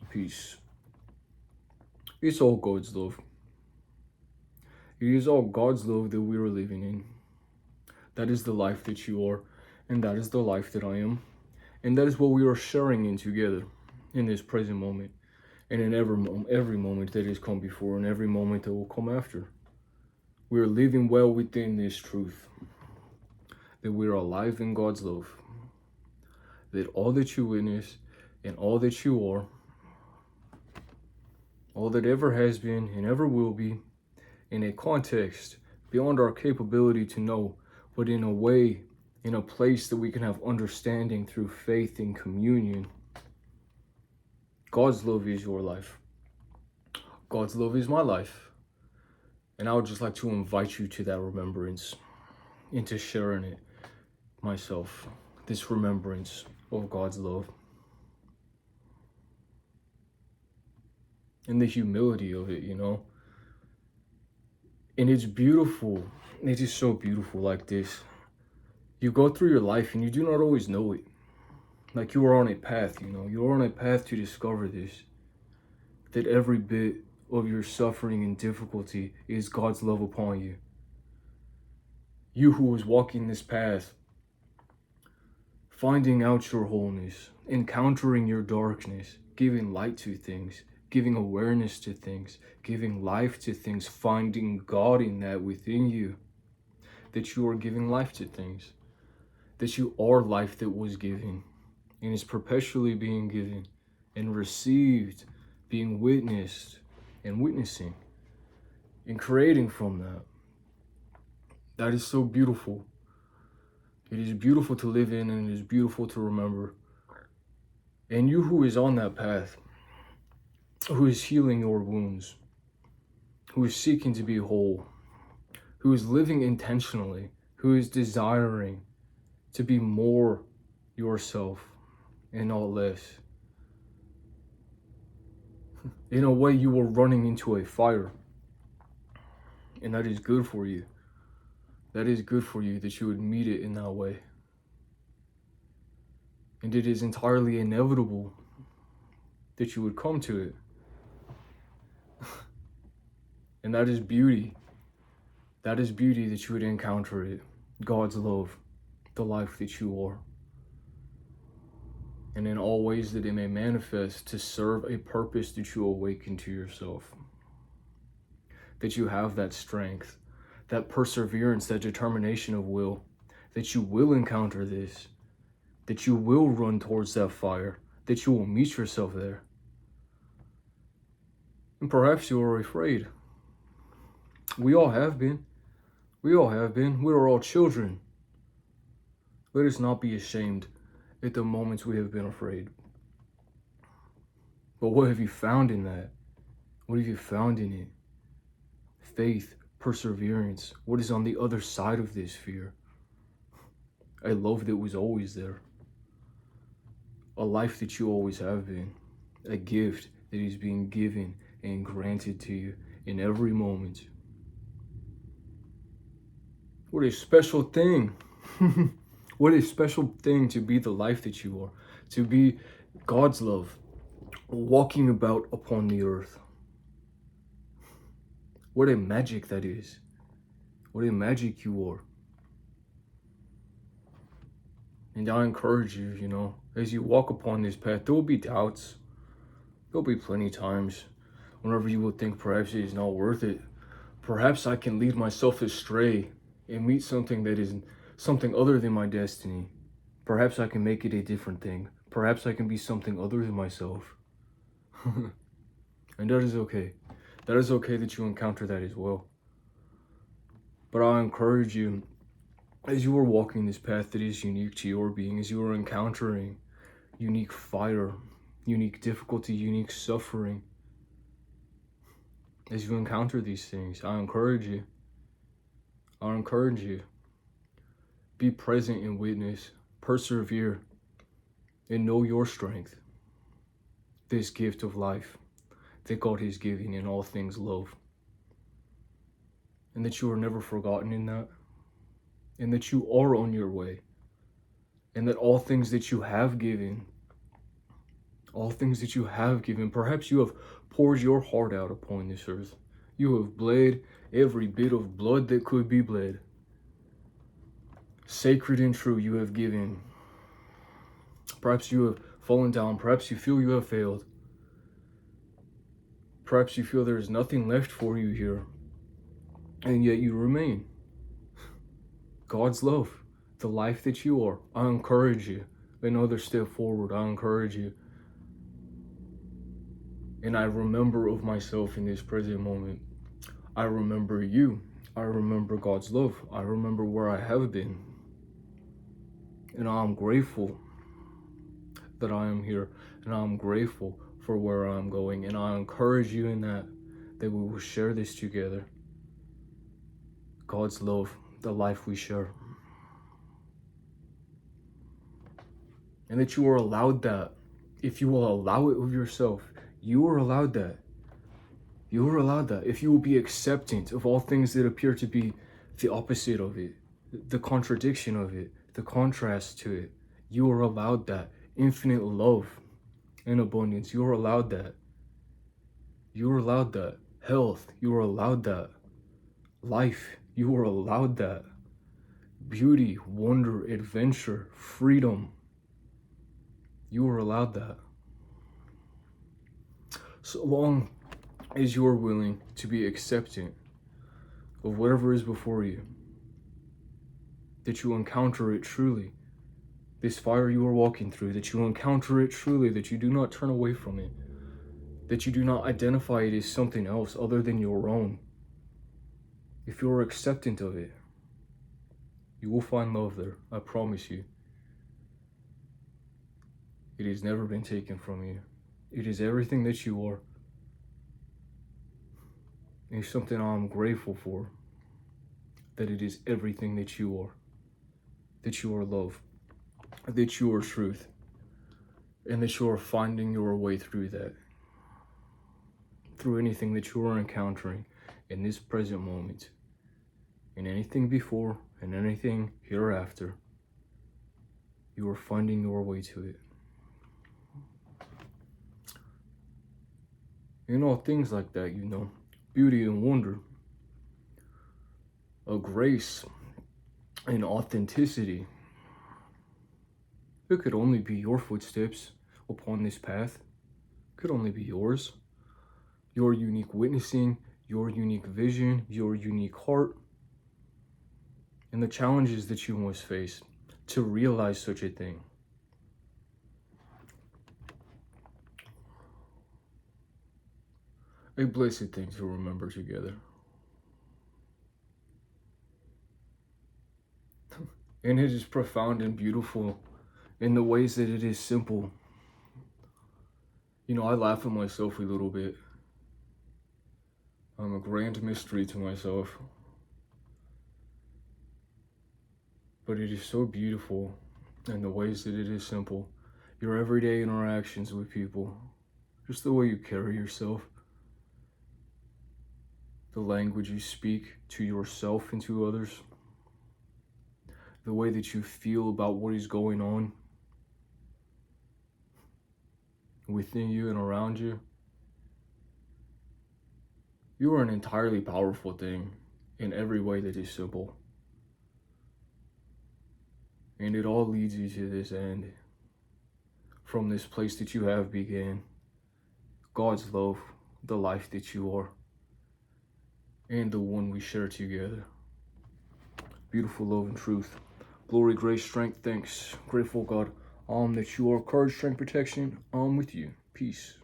peace. It's all God's love. It is all God's love that we are living in. That is the life that you are, and that is the life that I am. And that is what we are sharing in together in this present moment, and in every moment that has come before, and every moment that will come after. We are living well within this truth that we are alive in God's love, that all that you witness and all that you are, all that ever has been and ever will be, in a context beyond our capability to know, but in a way, in a place that we can have understanding through faith and communion. God's love is your life. God's love is my life. And I would just like to invite you to that remembrance, into sharing it myself, this remembrance of God's love. And the humility of it, And it's beautiful. It is so beautiful like this. You go through your life and you do not always know it. Like you are on a path, You're on a path to discover this. That every bit of your suffering and difficulty is God's love upon you. You who is walking this path, finding out your wholeness, encountering your darkness, giving light to things, giving awareness to things, giving life to things, finding God in that within you, that you are giving life to things, that you are life that was given and is perpetually being given and received, being witnessed and witnessing and creating from that. That is so beautiful. It is beautiful to live in, and it is beautiful to remember. And you who is on that path, who is healing your wounds, who is seeking to be whole, who is living intentionally, who is desiring to be more yourself and not less. In a way, you are running into a fire, and that is good for you. That is good for you that you would meet it in that way. And it is entirely inevitable that you would come to it. And that is beauty. That is beauty that you would encounter it. God's love, the life that you are. And in all ways that it may manifest to serve a purpose that you awaken to yourself. That you have that strength, that perseverance, that determination of will, that you will encounter this, that you will run towards that fire, that you will meet yourself there. And perhaps you are afraid. We all have been. We all have been. We are all children. Let us not be ashamed at the moments we have been afraid. But what have you found in that? What have you found in it? Faith, perseverance. What is on the other side of this fear? A love that was always there. A life that you always have been. A gift that is being given and granted to you in every moment. What a special thing. What a special thing to be the life that you are. To be God's love, walking about upon the earth. What a magic that is. What a magic you are. And I encourage you, as you walk upon this path, there will be doubts. There'll be plenty of times whenever you will think perhaps it is not worth it. Perhaps I can lead myself astray and meet something that is something other than my destiny. Perhaps I can make it a different thing. Perhaps I can be something other than myself. And that is okay. That is okay that you encounter that as well. But I encourage you, as you are walking this path that is unique to your being, as you are encountering unique fire, unique difficulty, unique suffering, as you encounter these things, I encourage you. Be present and witness, persevere, and know your strength. This gift of life that God is giving in all things love. And that you are never forgotten in that. And that you are on your way. And that all things that you have given all things that you have given. Perhaps you have poured your heart out upon this earth. You have bled every bit of blood that could be bled. Sacred and true, you have given. Perhaps you have fallen down. Perhaps you feel you have failed. Perhaps you feel there is nothing left for you here, and yet you remain. God's love, the life that you are. I encourage you. Another step forward. I encourage you. And I remember of myself in this present moment. I remember you. I remember God's love. I remember where I have been. And I'm grateful that I am here. And I'm grateful for where I'm going. And I encourage you in that we will share this together. God's love, the life we share. And that you are allowed that. If you will allow it of yourself, you are allowed that. You are allowed that. If you will be acceptant of all things that appear to be the opposite of it, the contradiction of it, the contrast to it, you are allowed that. Infinite love and abundance, you are allowed that. You are allowed that. Health, you are allowed that. Life, you are allowed that. Beauty, wonder, adventure, freedom, you are allowed that. So long as you are willing to be acceptant of whatever is before you, that you encounter it truly, this fire you are walking through, that you encounter it truly, that you do not turn away from it, that you do not identify it as something else other than your own. If you are acceptant of it, you will find love there, I promise you. It has never been taken from you. It is everything that you are. It's something I'm grateful for, that it is everything that you are. That you are love, that you are truth, and that you are finding your way through that. Through anything that you are encountering in this present moment, and anything before and anything hereafter, you are finding your way to it. In all things like that, beauty and wonder, a grace and authenticity. It could only be your footsteps upon this path. It could only be yours. Your unique witnessing, your unique vision, your unique heart, and the challenges that you must face to realize such a thing. A blessed thing to remember together. And it is profound and beautiful in the ways that it is simple. I laugh at myself a little bit. I'm a grand mystery to myself. But it is so beautiful in the ways that it is simple. Your everyday interactions with people, just the way you carry yourself, the language you speak to yourself and to others, the way that you feel about what is going on within you and around you. You are an entirely powerful thing in every way that is simple. And it all leads you to this end, from this place that you have began, God's love, the life that you are, and the one we share together. Beautiful love and truth. Glory, grace, strength, thanks. Grateful God, that you are courage, strength, protection. With you. Peace.